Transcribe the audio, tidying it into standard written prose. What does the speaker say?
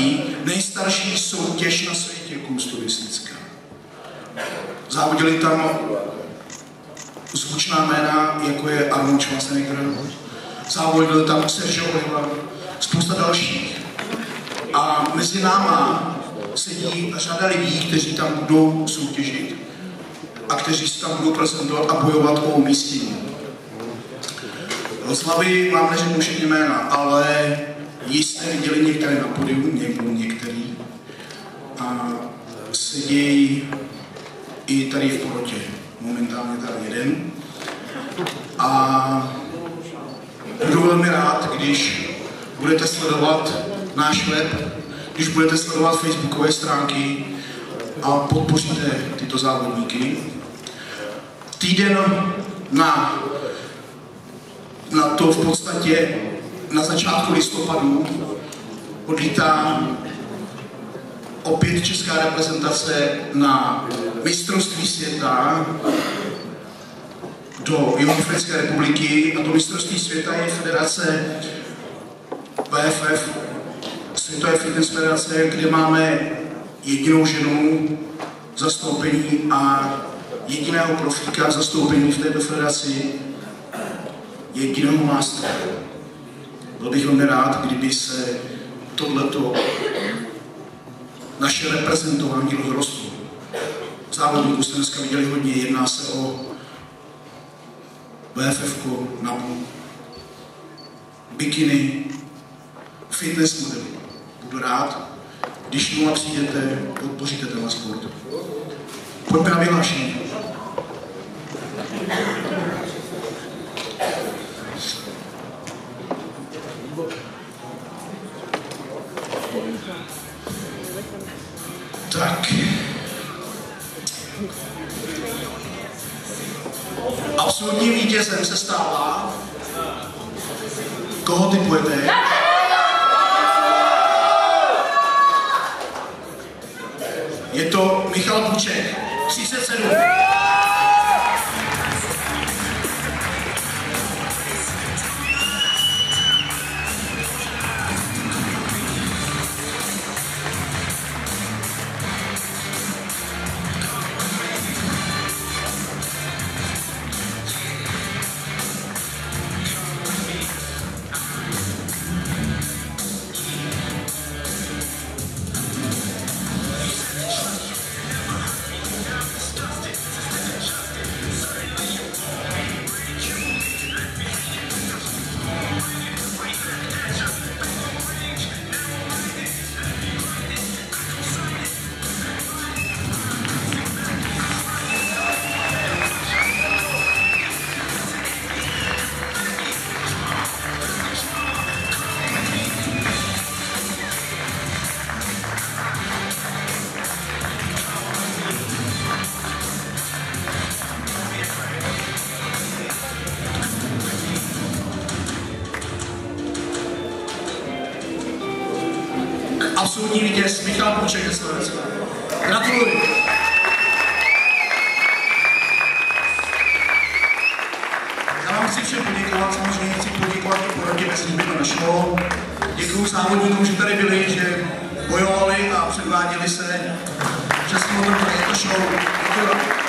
pořadí nejstarší soutěž na světě kulturistická. Závodili tam zvučná jména, jako je Arnold Schwarzenegger, závodili tam Sergio Oliva, spousta dalších. A mezi náma sedí řada lidí, kteří tam budou soutěžit a kteří se tam budou prezentovat a bojovat o umístění. Z hlavy vám neřeknu všechny jména, ale jste viděli některé na podiu, některý. A sedí i tady v porotě. Momentálně tady jeden. A budu velmi rád, když budete sledovat náš web, když budete sledovat facebookové stránky a podpoříte tyto závodníky. Týden na to v podstatě na začátku listopadu odlítá opět česká reprezentace na mistrovství světa do Jihoafrické republiky a to mistrovství světa je federace VFF, Světové fitness federace, kde máme jedinou ženu zastoupení a jediného profíka zastoupení v této federaci, jediného mástra. Byl bych velmi rád, kdyby se tohleto naše reprezentování rozrostlo. Závodníků jste dneska viděli hodně, jedná se o VFF-ko, NABU, bikiny, fitness modely. Budu rád, když mnou přijdete, podpoříte tenhle sport. Pojďme na vyhlášení. Tak. Absolutním vítězem se stává. Koho typujete? Je to Michal Buček, 37. Absolutní vítěz Michal Buček ze Slovenska. Gratuluji. Já vám chci všem poděkovat, samozřejmě chci poděkovat i porotě, bez nich by to nešlo. Děkuju závodníkům, že tady byli, že bojovali a předváděli se. Český motor, je to show. Děkuju.